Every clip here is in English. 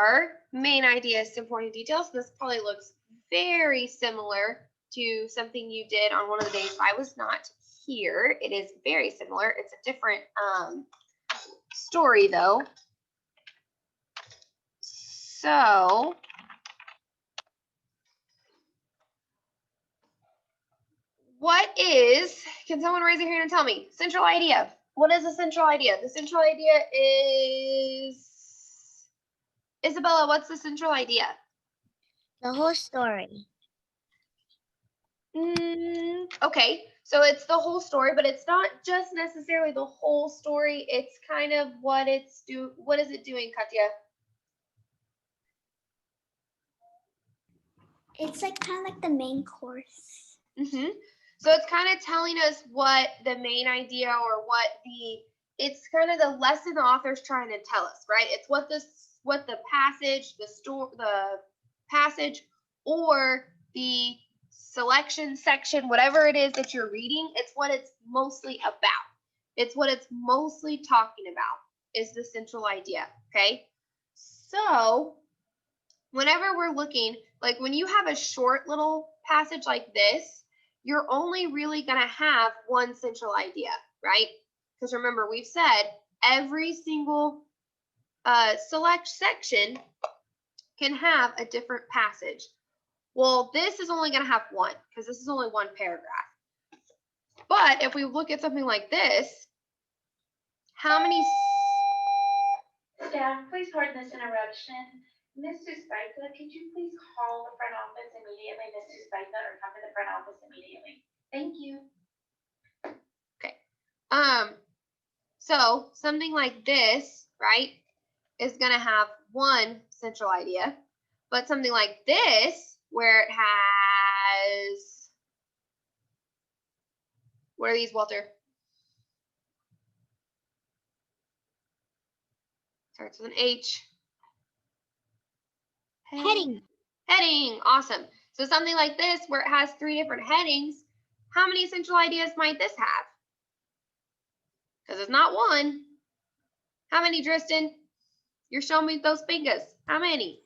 our main idea is supporting details. This probably looks very similar to something you did on one of the days I was not here. It is very similar. It's a different story though. So can someone raise their hand and tell me, central idea? What is the central idea? The central idea is, Isabella, what's the central idea? The whole story. Okay, so it's the whole story, but it's not just necessarily the whole story. It's kind of what is it doing, Katya? It's like kind of like the main course. So it's kind of telling us what the main idea or it's kind of the lesson the author's trying to tell us, right? It's what the passage or the selection section, whatever it is that you're reading, it's what it's mostly about. It's what it's mostly talking about is the central idea, okay? So whenever we're looking, like when you have a short little passage like this, you're only really going to have one central idea, right? Because remember, we've said every single select section can have a different passage. Well, this is only going to have one because this is only one paragraph. But if we look at something like this, how many... Staff, please pardon this interruption. Mr. Spica, could you please call the front office immediately, Mr. Spica, or come to the front office immediately? Thank you. Okay. So something like this, right, is going to have one central idea, but something like this, where it has, what are these, Walter? Starts with an H. Heading. Heading, awesome. So something like this, where it has 3 different headings, how many central ideas might this have? Because it's not one. How many, Tristan? You're showing me those fingers. How many?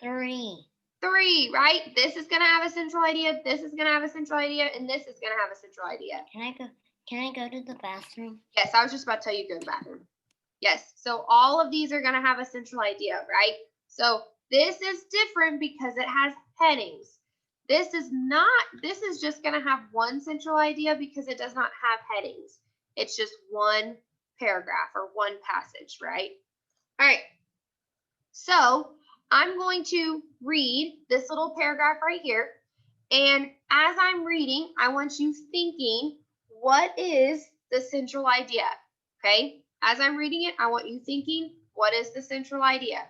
3. 3, right? This is going to have a central idea, this is going to have a central idea, and this is going to have a central idea. Can I go to the bathroom? Yes, I was just about to tell you to go to the bathroom. Yes, so all of these are going to have a central idea, right? So this is different because it has headings. This is just going to have one central idea because it does not have headings. It's just one paragraph or one passage, right? All right, so I'm going to read this little paragraph right here. And as I'm reading, I want you thinking, what is the central idea? Okay, as I'm reading it, I want you thinking, what is the central idea?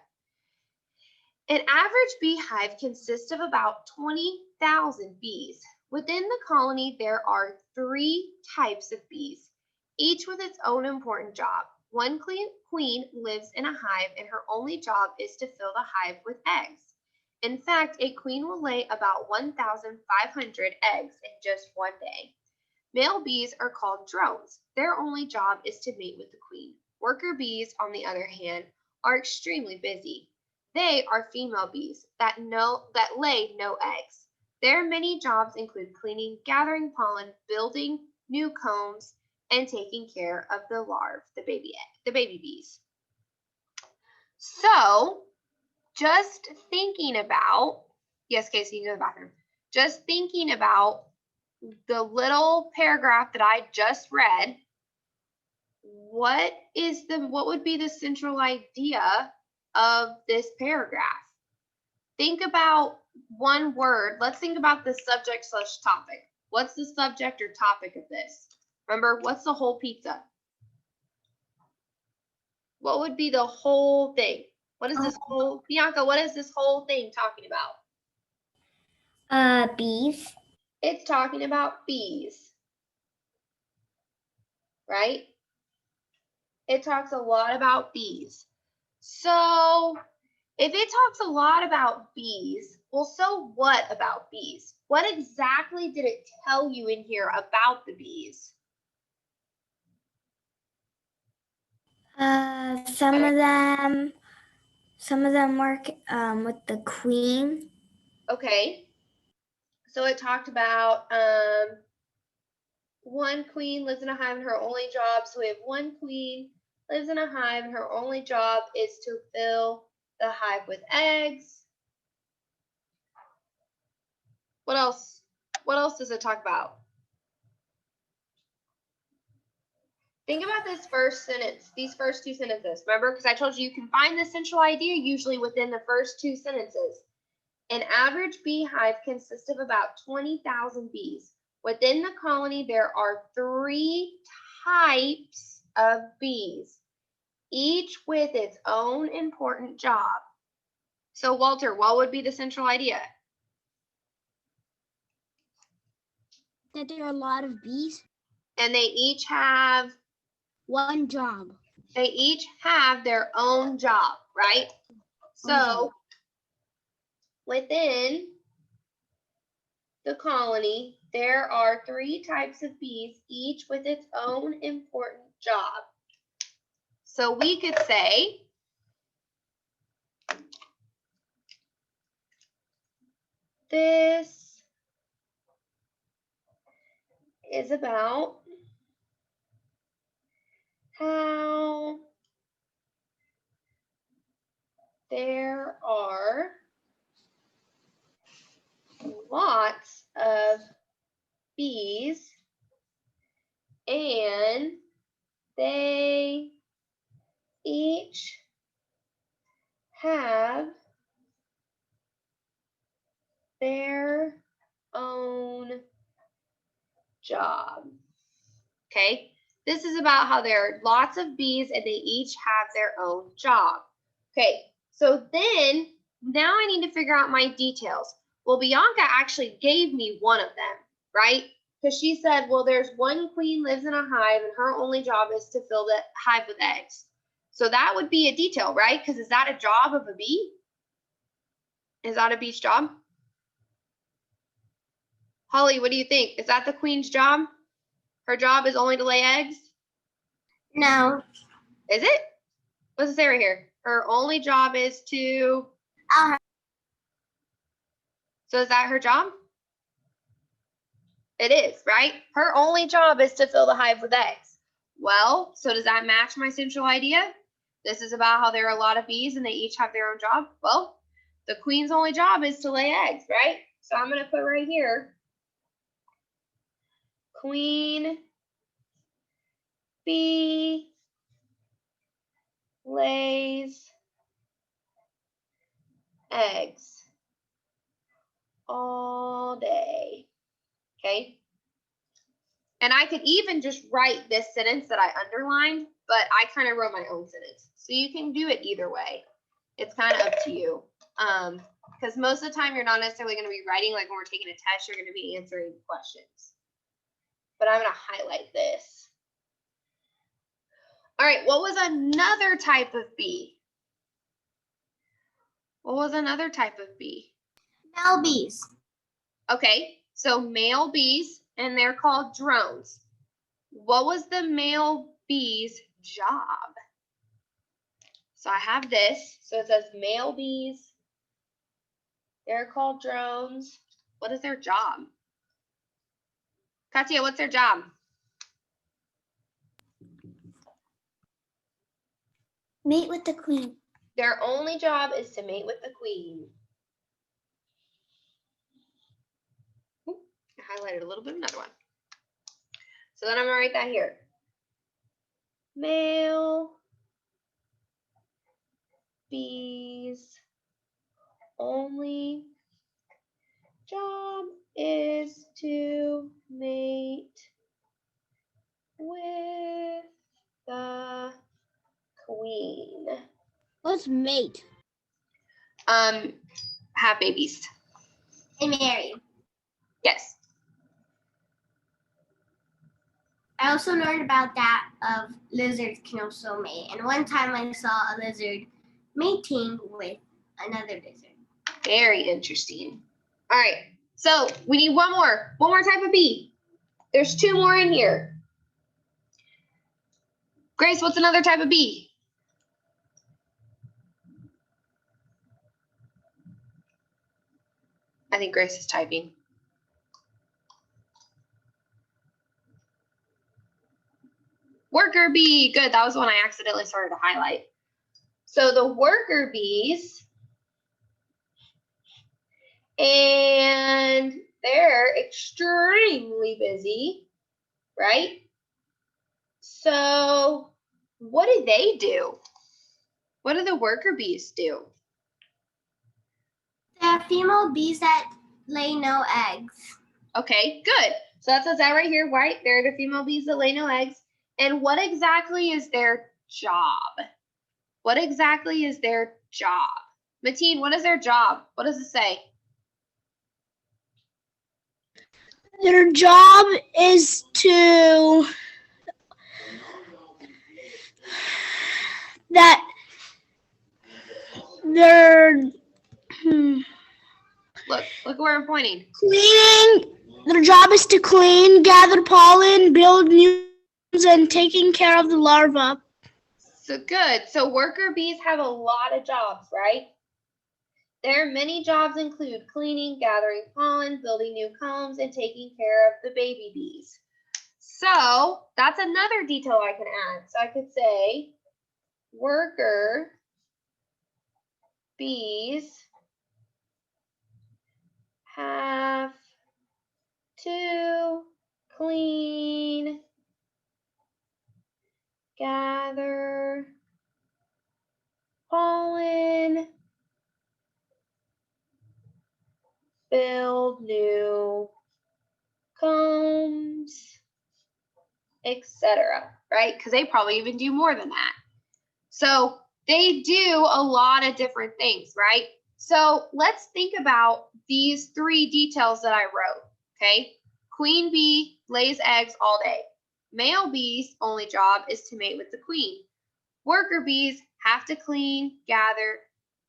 An average beehive consists of about 20,000 bees. Within the colony, there are 3 types of bees, each with its own important job. One queen lives in a hive, and her only job is to fill the hive with eggs. In fact, a queen will lay about 1,500 eggs in just one day. Male bees are called drones. Their only job is to mate with the queen. Worker bees, on the other hand, are extremely busy. They are female bees that lay no eggs. Their many jobs include cleaning, gathering pollen, building new combs, and taking care of the larvae, the baby bees. So, just thinking about, yes, Casey, you can go to the bathroom. Just thinking about the little paragraph that I just read, what would be the central idea of this paragraph? Think about one word. Let's think about the subject/topic. What's the subject or topic of this? Remember, what's the whole pizza? What would be the whole thing? What is this whole, Bianca, what is this whole thing talking about? Bees. It's talking about bees, right? It talks a lot about bees. So if it talks a lot about bees, well, so what about bees? What exactly did it tell you in here about the bees? some of them work with the queen. Okay. So it talked about one queen lives in a hive and her only job. So we have one queen lives in a hive and her only job is to fill the hive with eggs. What else? What else does it talk about? Think about this first sentence, these first two sentences. Remember, because I told you can find the central idea usually within the first two sentences. An average beehive consists of about 20,000 bees. Within the colony, there are 3 types of bees, each with its own important job. So, Walter, what would be the central idea? That there are a lot of bees. And they each have One job. They each have their own job, right? So within the colony, there are 3 types of bees, each with its own important job. So we could say this is about how there are lots of bees and they each have their own job. Okay, this is about how there are lots of bees and they each have their own job. Okay, so then now I need to figure out my details. Well, Bianca actually gave me one of them, right? Because she said, well, there's one queen lives in a hive and her only job is to fill the hive with eggs. So that would be a detail, right? Because is that a job of a bee? Is that a bee's job? Holly, what do you think? Is that the queen's job? Her job is only to lay eggs? No. Is it? What's it say right here? Her only job is to... So is that her job? It is, right? Her only job is to fill the hive with eggs. Well, so does that match my central idea? This is about how there are a lot of bees and they each have their own job. Well, the queen's only job is to lay eggs, right? So I'm going to put right here, queen bee lays eggs all day. Okay. And I could even just write this sentence that I underlined, but I kind of wrote my own sentence. So you can do it either way. It's kind of up to you. Because most of the time you're not necessarily going to be writing, like when we're taking a test, you're going to be answering questions. But I'm going to highlight this. All right, what was another type of bee? What was another type of bee? Male bees. Okay, so male bees, and they're called drones. What was the male bee's job? So I have this. So it says male bees. They're called drones. What is their job? Katya, what's their job? Mate with the queen. Their only job is to mate with the queen. Ooh, I highlighted a little bit, another one. So then I'm gonna write that here. Male bees only job is to mate with the queen. What's mate? Have babies. And marry. Yes. I also learned about that of lizards can also mate. And one time I saw a lizard mating with another lizard. Very interesting. All right. So we need one more type of bee. There's 2 more in here. Grace, what's another type of bee? I think Grace is typing. Worker bee, good. That was the one I accidentally started to highlight. So the worker bees, and they're extremely busy, right? So what do they do? What do the worker bees do? The female bees that lay no eggs. Okay, good. So that says that right here, right? They're the female bees that lay no eggs. And what exactly is their job? What exactly is their job? Mateen, what is their job? What does it say? Their job is to Look where I'm pointing. cleaning. Their job is to clean, gather pollen, build new and taking care of the larvae. So good. So worker bees have a lot of jobs, right? Their many jobs include cleaning, gathering pollen, building new combs, and taking care of the baby bees. So that's another detail I can add. So I could say worker bees have to clean, gather pollen, build new combs, etc. Right? Because they probably even do more than that. So they do a lot of different things, right? So let's think about these 3 details that I wrote, okay? Queen bee lays eggs all day. Male bee's only job is to mate with the queen. Worker bees have to clean, gather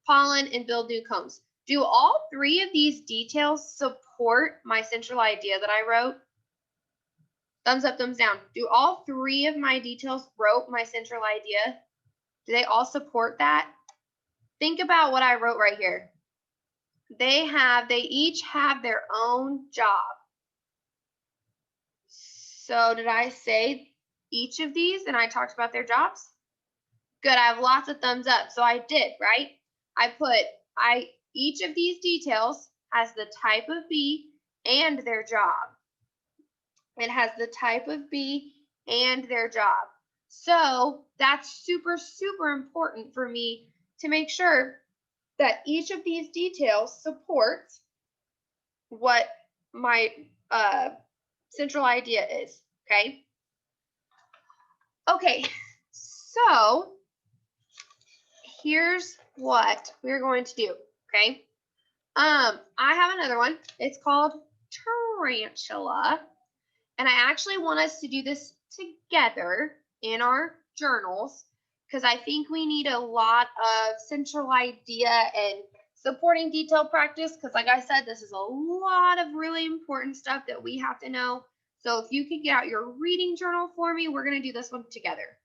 pollen, and build new combs. Do all 3 of these details support my central idea that I wrote? Thumbs up, thumbs down. Do all 3 of my details wrote my central idea? Do they all support that? Think about what I wrote right here. They each have their own job. So did I say each of these and I talked about their jobs? Good, I have lots of thumbs up. So I did, right? Each of these details has the type of bee and their job. It has the type of bee and their job. So that's super, super important for me to make sure that each of these details supports what my central idea is, okay? Okay, so here's what we're going to do, okay? I have another one. It's called tarantula. And I actually want us to do this together in our journals because I think we need a lot of central idea and supporting detail practice because like I said, this is a lot of really important stuff that we have to know. So if you could get out your reading journal for me, we're going to do this one together.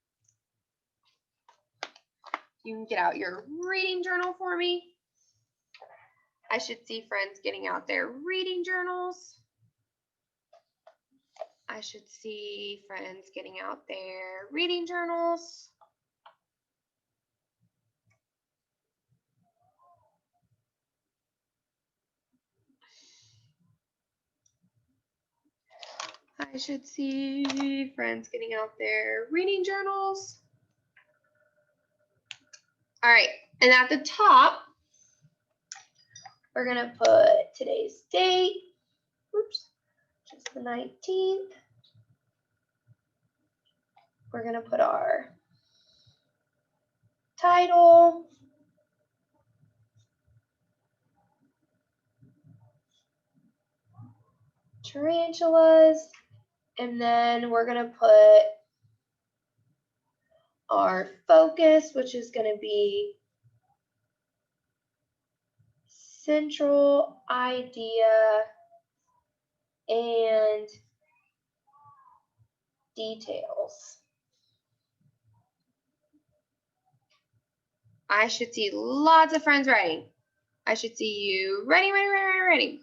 You can get out your reading journal for me. I should see friends getting out their reading journals. I should see friends getting out their reading journals. I should see friends getting out their reading journals. All right, and at the top, we're gonna put today's date. Oops, just the 19th. We're gonna put our title. Tarantulas. And then we're gonna put our focus, which is gonna be central idea and details. I should see lots of friends writing. I should see you writing.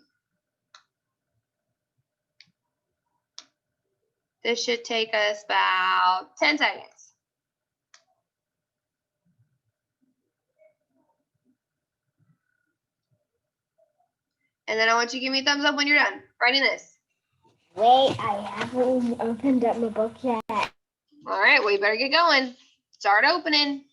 This should take us about 10 seconds. And then I want you to give me a thumbs up when you're done writing this. Wait, I haven't opened up my book yet. All right, well, you better get going. Start opening.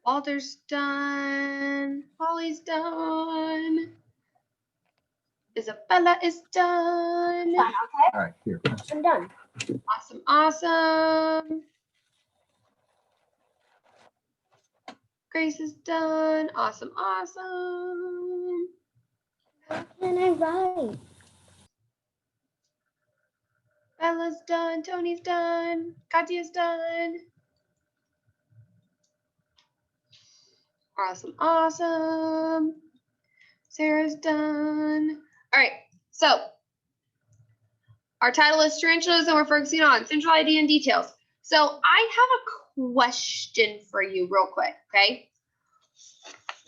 Walter's done. Holly's done. Isabella is done. Done, All right, here. I'm done. Awesome, awesome. Grace is done. Awesome, awesome. How can I write? Bella's done. Tony's done. Katya's done. Awesome, awesome. Sarah's done. All right, so our title is Tarantulas and we're focusing on central idea and details. So I have a question for you real quick, okay?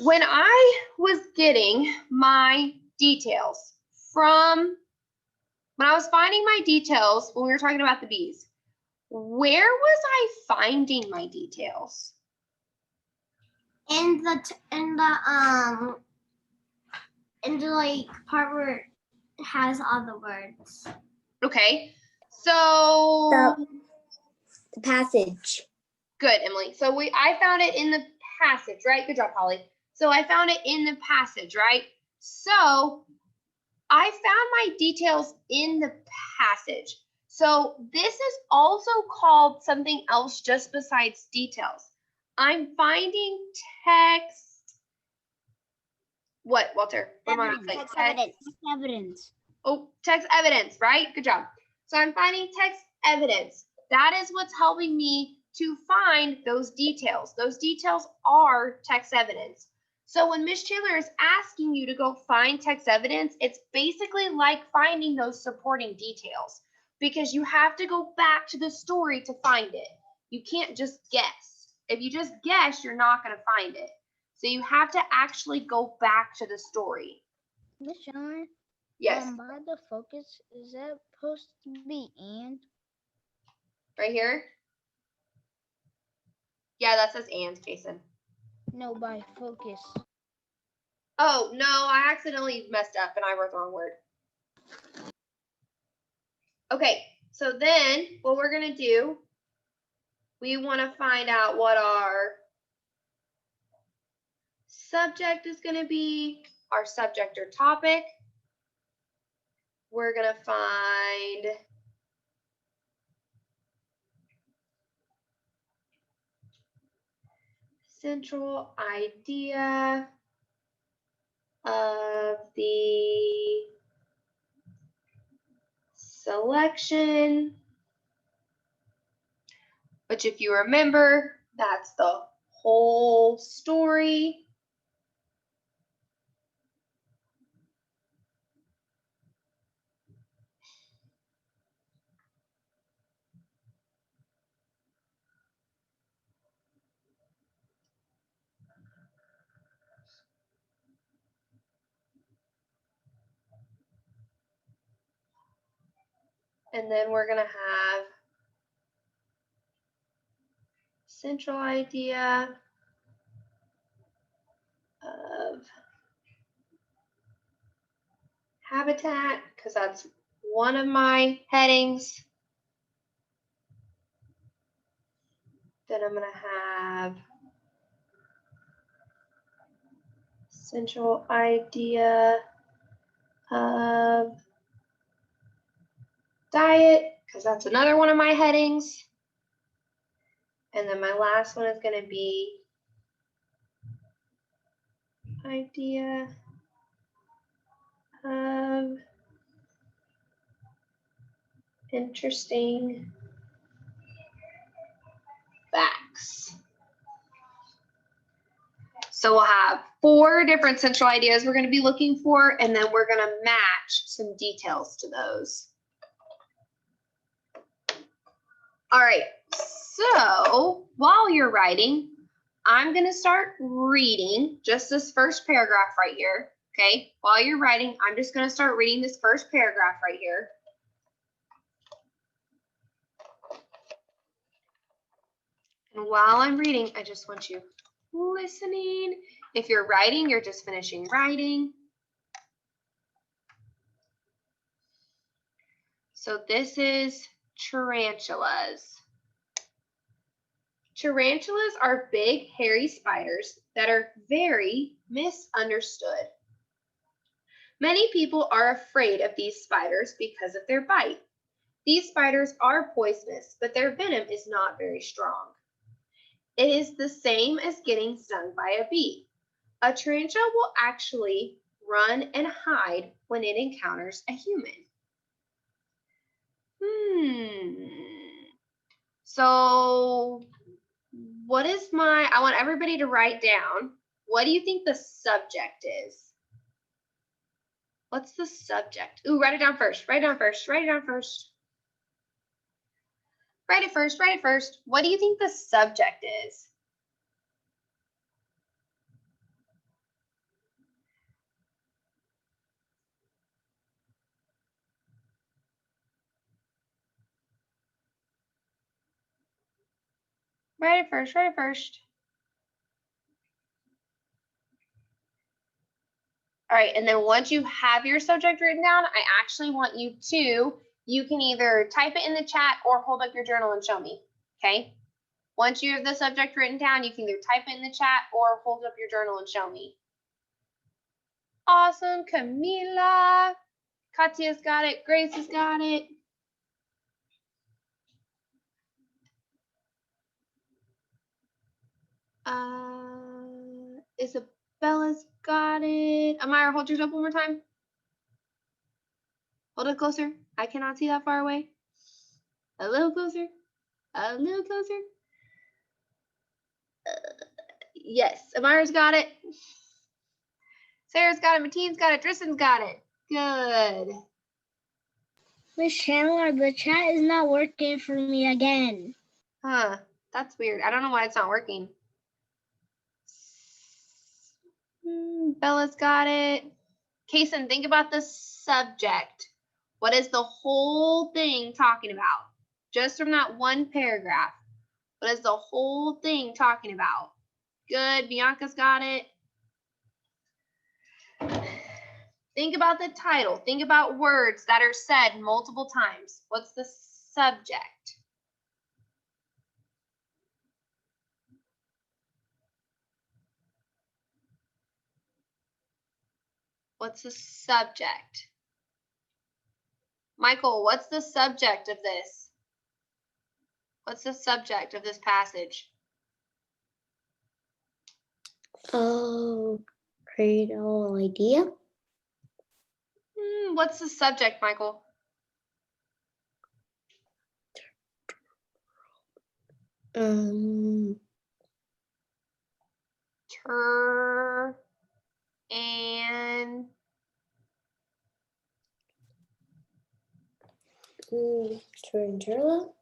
When I was getting my details when I was finding my details when we were talking about the bees, where was I finding my details? In the like part where it has all the words. Okay, so The passage. good, Emily. So I found it in the passage, right? Good job, Holly. So I found it in the passage, right? So I found my details in the passage. So this is also called something else just besides details. I'm finding text. What, Walter? What am I saying? Text evidence. Evidence. Oh, text evidence, right? Good job. So I'm finding text evidence. That is what's helping me to find those details. Those details are text evidence. So when Ms. Chandler is asking you to go find text evidence, it's basically like finding those supporting details because you have to go back to the story to find it. You can't just guess. If you just guess, you're not going to find it. So you have to actually go back to the story. Miss Chandler, Yes, by the focus, is that supposed to be and? right here. Yeah, that says and, Jason. No, by focus. Oh, no, I accidentally messed up and I wrote the wrong word. Okay, so then what we're going to do, we want to find out what our subject is going to be, our subject or topic. We're going to find central idea of the selection, which if you remember, that's the whole story. And then we're going to have central idea of habitat, because that's one of my headings. Then I'm going to have central idea of diet, because that's another one of my headings. And then my last one is going to be idea of interesting facts. So we'll have 4 different central ideas we're going to be looking for, and then we're going to match some details to those. All right, so while you're writing, I'm going to start reading just this first paragraph right here. Okay, while you're writing, I'm just going to start reading this first paragraph right here. And while I'm reading, I just want you listening. If you're writing, you're just finishing writing. So this is tarantulas. Tarantulas are big, hairy spiders that are very misunderstood. Many people are afraid of these spiders because of their bite. These spiders are poisonous, but their venom is not very strong. It is the same as getting stung by a bee. A tarantula will actually run and hide when it encounters a human. So what is I want everybody to write down, what do you think the subject is? What's the subject? Ooh, write it down first. Write it down first. Write it down first. Write it first. Write it first. What do you think the subject is? Write it first. Write it first. All right, and then once you have your subject written down, I actually want you can either type it in the chat or hold up your journal and show me, okay? Once you have the subject written down, you can either type it in the chat or hold up your journal and show me. Awesome, Camila. Katya's got it. Grace has got it. Isabella's got it. Amira, hold yours up one more time. Hold it closer. I cannot see that far away. A little closer. A little closer. Yes, Amira's got it. Sarah's got it. Mateen's got it. Tristan's got it. Good. Miss Chandler, the chat is not working for me again. Huh. That's weird. I don't know why it's not working. Bella's got it. Kason, think about the subject. What is the whole thing talking about? Just from that one paragraph. What is the whole thing talking about? Good. Bianca's got it. Think about the title. Think about words that are said multiple times. What's the subject? What's the subject? Michael, what's the subject of this? What's the subject of this passage? Create a whole idea. What's the subject, Michael? Tarantula.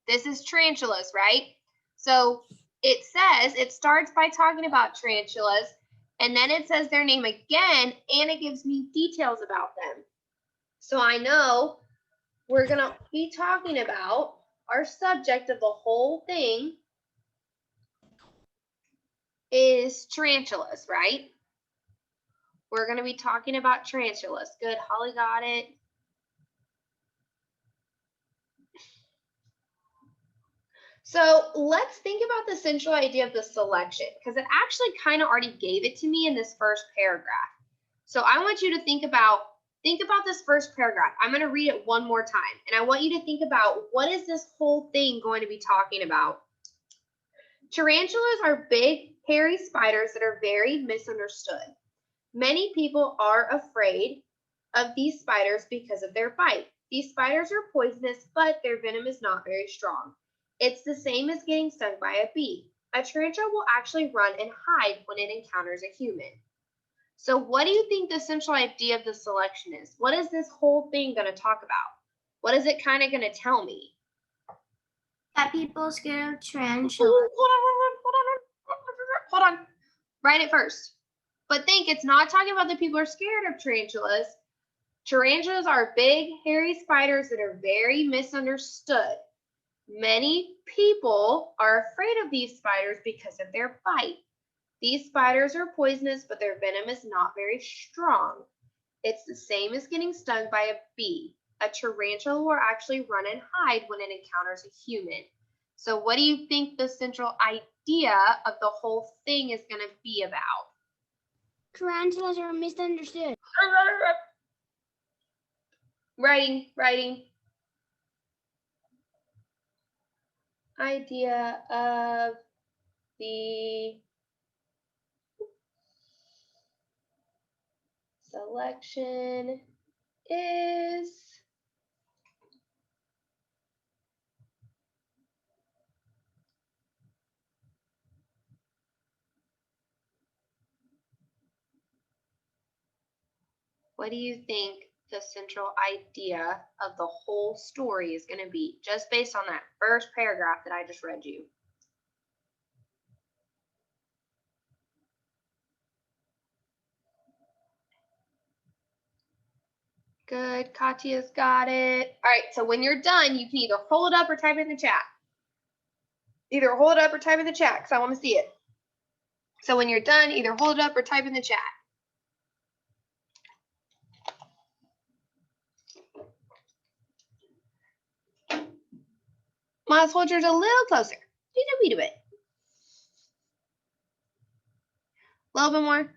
This is tarantulas, right? So it says, it starts by talking about tarantulas, and then it says their name again, and it gives me details about them. So I know we're going to be talking about our subject of the whole thing is tarantulas, right? We're going to be talking about tarantulas. Good, Holly got it. So let's think about the central idea of the selection, because it actually kind of already gave it to me in this first paragraph. So I want you to think about this first paragraph. I'm going to read it one more time, and I want you to think about what is this whole thing going to be talking about. Tarantulas are big, hairy spiders that are very misunderstood. Many people are afraid of these spiders because of their bite. These spiders are poisonous, but their venom is not very strong. It's the same as getting stung by a bee. A tarantula will actually run and hide when it encounters a human. So what do you think the central idea of the selection is? What is this whole thing going to talk about? What is it kind of going to tell me? that people are scared of tarantulas. Hold on. Write it first. But think it's not talking about the people who are scared of tarantulas. Tarantulas are big, hairy spiders that are very misunderstood. Many people are afraid of these spiders because of their bite. These spiders are poisonous, but their venom is not very strong. It's the same as getting stung by a bee. A tarantula will actually run and hide when it encounters a human. So what do you think the central idea of the whole thing is going to be about? Tarantulas are misunderstood. Writing. Idea of the selection is what do you think the central idea of the whole story is going to be, just based on that first paragraph that I just read you? Good, Katya's got it. All right, so when you're done, you can either hold it up or type it in the chat. Either hold it up or type in the chat because I want to see it. So when you're done, either hold it up or type in the chat. Miles, hold yours a little closer. Just a wee bit. A little bit more.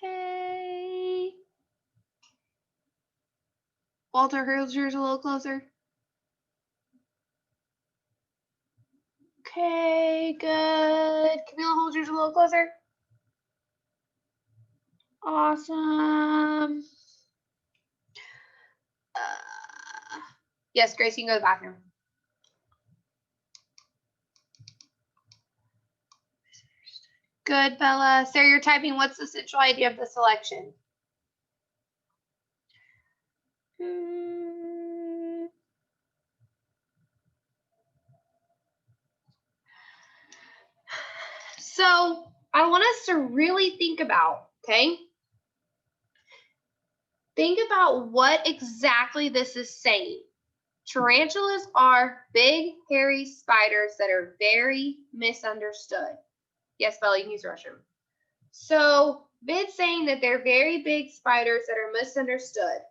Okay. Walter, hold yours a little closer. Okay, good. Camila, hold yours a little closer. Awesome. Yes, Grace, you can go to the bathroom. Good, Bella. Sarah, you're typing, what's the central idea of the selection? So I want us to really think about, okay? Think about what exactly this is saying. Tarantulas are big, hairy spiders that are very misunderstood. Yes, Bella, you can use the restroom. So it's saying that they're very big spiders that are misunderstood.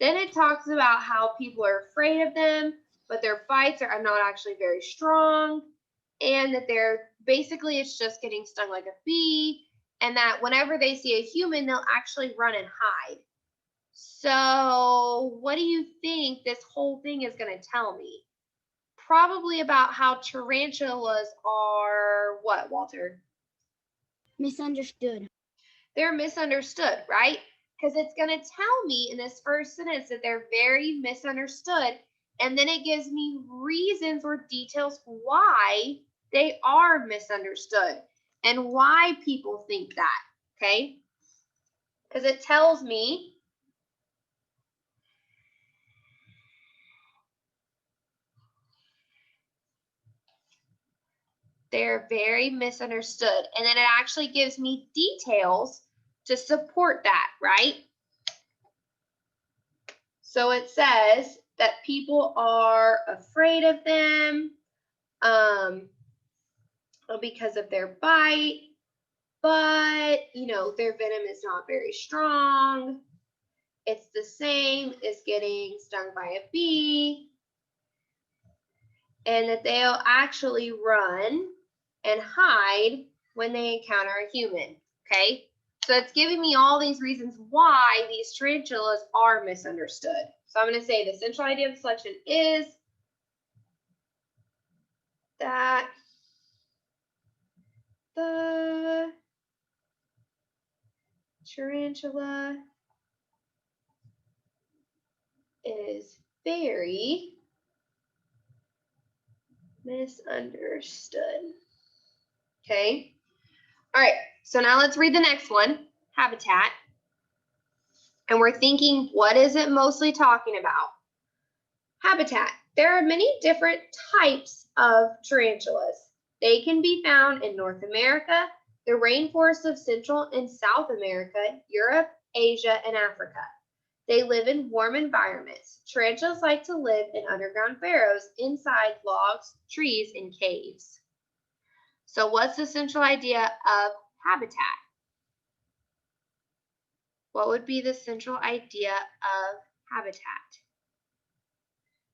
Then it talks about how people are afraid of them, but their bites are not actually very strong, and that they're basically it's just getting stung like a bee, and that whenever they see a human, they'll actually run and hide. So what do you think this whole thing is going to tell me? Probably about how tarantulas are what, Walter? Misunderstood. They're misunderstood, right? Because it's going to tell me in this first sentence that they're very misunderstood. And then it gives me reasons or details why they are misunderstood and why people think that, okay? Because it tells me they're very misunderstood. And then it actually gives me details to support that, right? So it says that people are afraid of them because of their bite, but, you know, their venom is not very strong. It's the same as getting stung by a bee, and that they'll actually run and hide when they encounter a human, okay? So it's giving me all these reasons why these tarantulas are misunderstood. So I'm going to say the central idea of the selection is that the tarantula is very misunderstood. Okay. All right. So now let's read the next one, habitat. And we're thinking, what is it mostly talking about? Habitat. There are many different types of tarantulas. They can be found in North America, the rainforests of Central and South America, Europe, Asia, and Africa. They live in warm environments. Tarantulas like to live in underground burrows, inside logs, trees, and caves. So what's the central idea of habitat? What would be the central idea of habitat?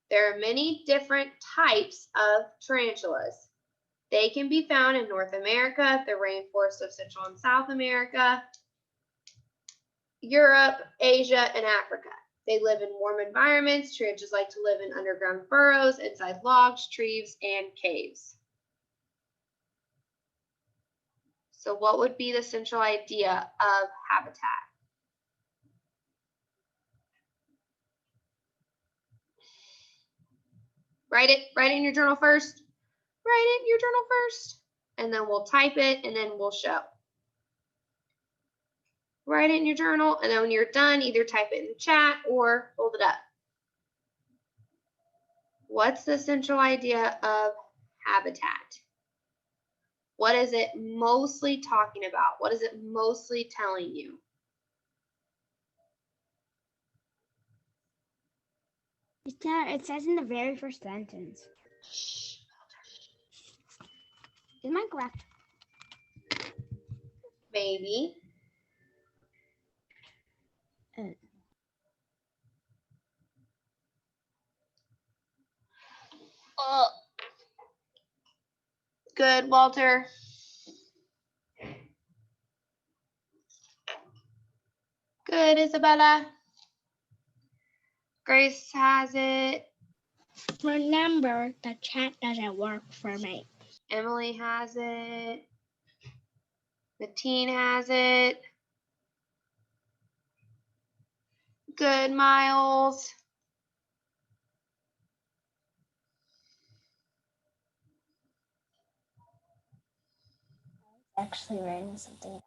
There are many different types of tarantulas. They can be found in North America, the rainforests of Central and South America, Europe, Asia, and Africa. They live in warm environments. Tarantulas like to live in underground burrows, inside logs, trees, and caves. So what would be the central idea of habitat? Write it in your journal first. Write it in your journal first, and then we'll type it, and then we'll show. Write it in your journal, and then when you're done, either type it in the chat or hold it up. What's the central idea of habitat? What is it mostly talking about? What is it mostly telling you? It says in the very first sentence. Is mine correct? Maybe. Good, Walter. Good, Isabella. Grace has it. Remember, the chat doesn't work for me. Emily has it. Mateen has it. Good, Miles. Actually writing something.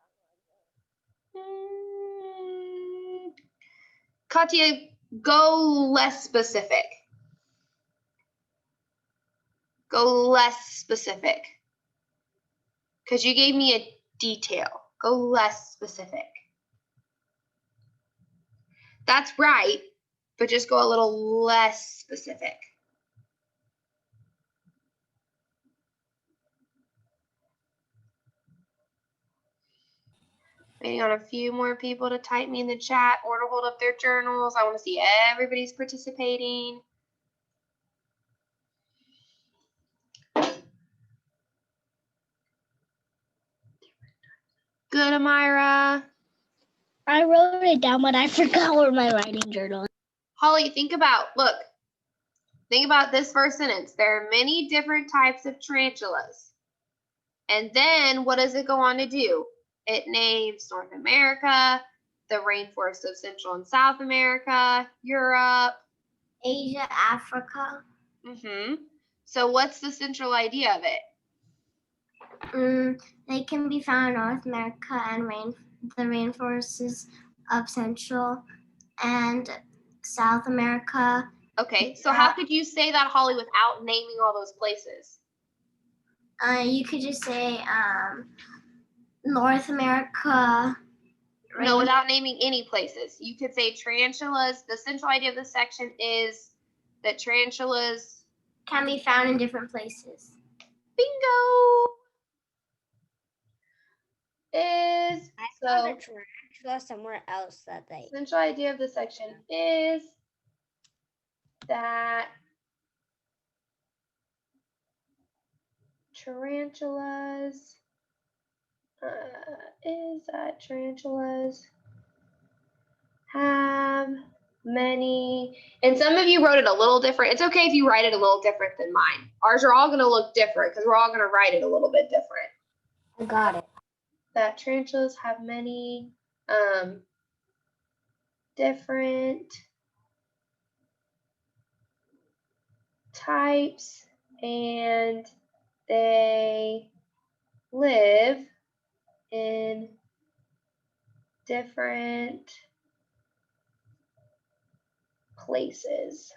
Katya, go less specific. Go less specific. Because you gave me a detail. Go less specific. That's right, but just go a little less specific. Waiting on a few more people to type me in the chat or to hold up their journals. I want to see everybody's participating. Good, Amira. I wrote it down, but I forgot where my writing journal is. Holly, think about this first sentence. There are many different types of tarantulas. And then what does it go on to do? It names North America, the rainforests of Central and South America, Europe, Asia, Africa. So what's the central idea of it? They can be found in North America and the rainforests of Central and South America. Okay, so how could you say that, Holly, without naming all those places? You could just say North America. No, without naming any places. You could say tarantulas. The central idea of this section is that tarantulas can be found in different places. Bingo! I saw the tarantula somewhere else that day. Central idea of the section is that tarantulas have many, and some of you wrote it a little different. It's okay if you write it a little different than mine. Ours are all going to look different because we're all going to write it a little bit different. I got it. That tarantulas have many different types, and they live in different places.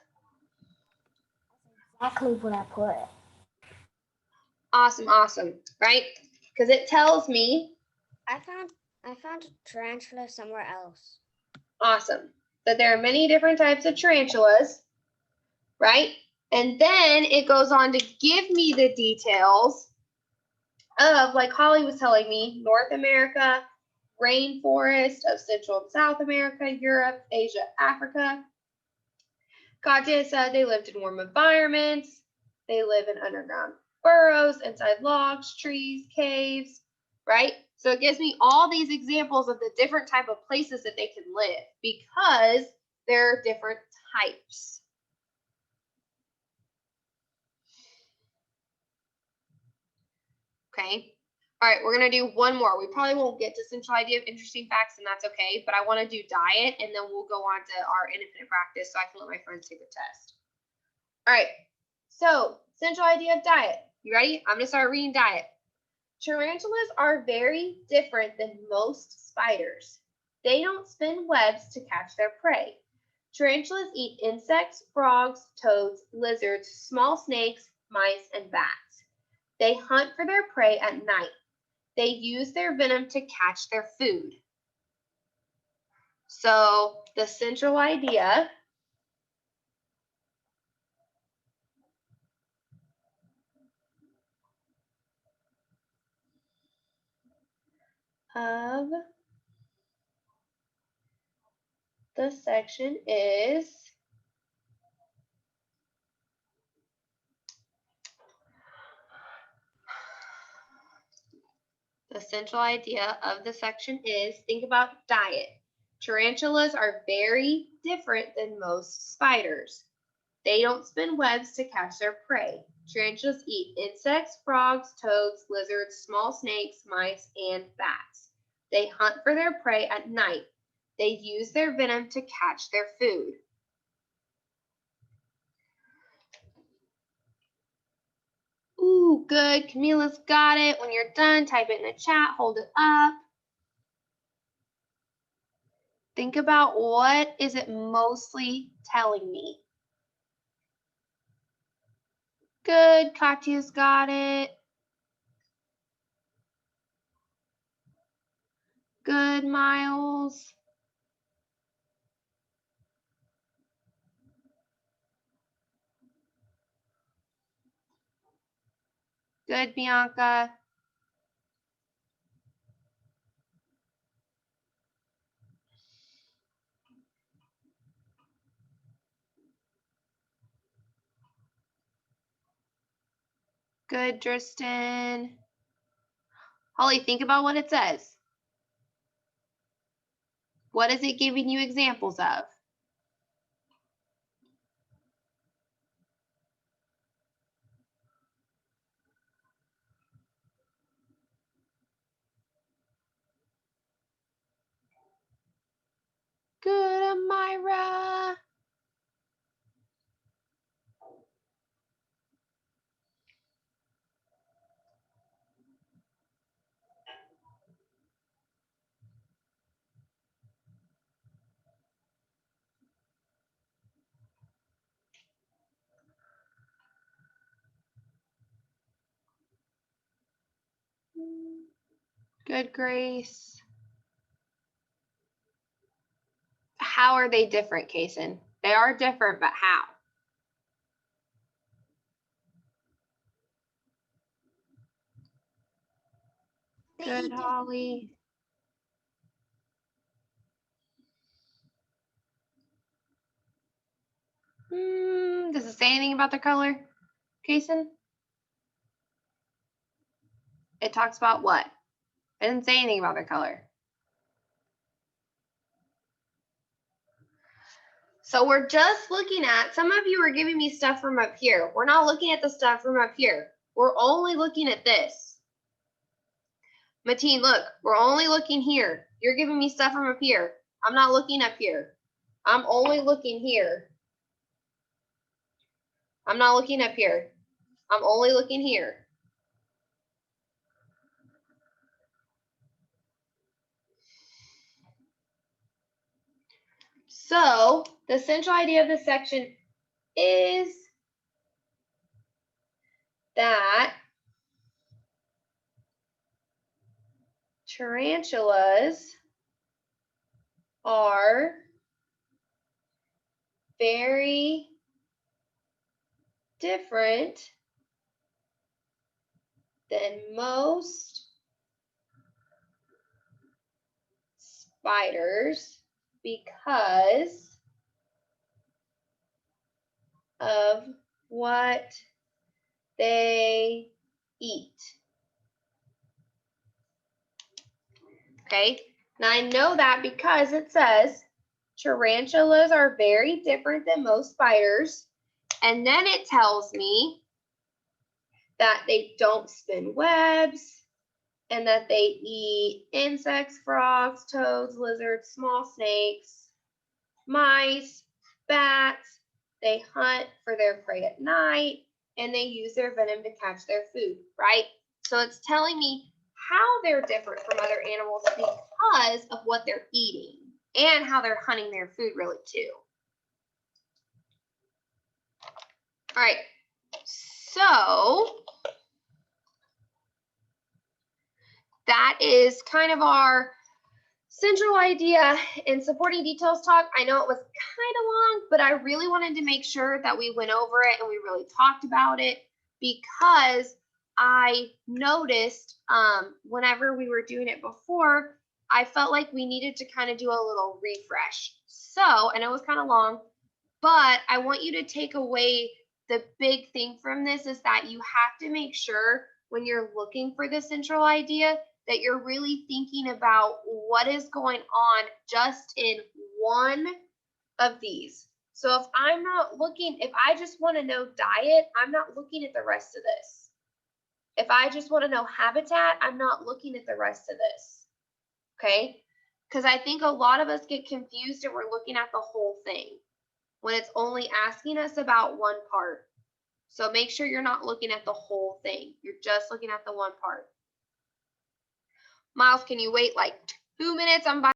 exactly what I put. Awesome, awesome, right? Because it tells me, I found a tarantula somewhere else. awesome, that there are many different types of tarantulas, right? And then it goes on to give me the details of, like Holly was telling me, North America, rainforest of Central and South America, Europe, Asia, Africa. Katya said they lived in warm environments. They live in underground burrows, inside logs, trees, caves, right? So it gives me all these examples of the different type of places that they can live because there are different types. Okay. All right, we're going to do one more. We probably won't get to central idea of interesting facts, and that's okay, but I want to do diet, and then we'll go on to our independent practice so I can let my friends take the test. All right, so central idea of diet. You ready? I'm going to start reading diet. Tarantulas are very different than most spiders. They don't spin webs to catch their prey. Tarantulas eat insects, frogs, toads, lizards, small snakes, mice, and bats. They hunt for their prey at night. They use their venom to catch their food. So the central idea of the section is think about diet. Tarantulas are very different than most spiders. They don't spin webs to catch their prey. Tarantulas eat insects, frogs, toads, lizards, small snakes, mice, and bats. They hunt for their prey at night. They use their venom to catch their food. Ooh, good. Camila's got it. When you're done, type it in the chat. Hold it up. Think about what is it mostly telling me. Good. Katya's got it. Good, Miles. Good, Bianca. Good, Tristan. Holly, think about what it says. What is it giving you examples of? Good, Amira. Good, Grace. How are they different, Kason? They are different, but how? Good, Holly. Does it say anything about their color, Kason? It talks about what? It didn't say anything about their color. So we're just looking at, some of you are giving me stuff from up here. We're not looking at the stuff from up here. We're only looking at this. Mateen, look, we're only looking here. You're giving me stuff from up here. I'm not looking up here. I'm only looking here. I'm not looking up here. I'm only looking here. So the central idea of this section is that tarantulas are very different than most spiders because of what they eat. Okay, now I know that because it says tarantulas are very different than most spiders, and then it tells me that they don't spin webs, and that they eat insects, frogs, toads, lizards, small snakes, mice, bats. They hunt for their prey at night, and they use their venom to catch their food, right? So it's telling me how they're different from other animals because of what they're eating and how they're hunting their food really too. All right, so that is kind of our central idea in supporting details talk. I know it was kind of long, but I really wanted to make sure that we went over it and we really talked about it because I noticed whenever we were doing it before, I felt like we needed to kind of do a little refresh. So I know it was kind of long, but I want you to take away the big thing from this is that you have to make sure when you're looking for the central idea that you're really thinking about what is going on just in one of these. So if I'm not looking, if I just want to know diet, I'm not looking at the rest of this. If I just want to know habitat, I'm not looking at the rest of this. Okay? Because I think a lot of us get confused and we're looking at the whole thing when it's only asking us about one part. So make sure you're not looking at the whole thing. You're just looking at the one part. Miles, can you wait like 2 minutes? I'm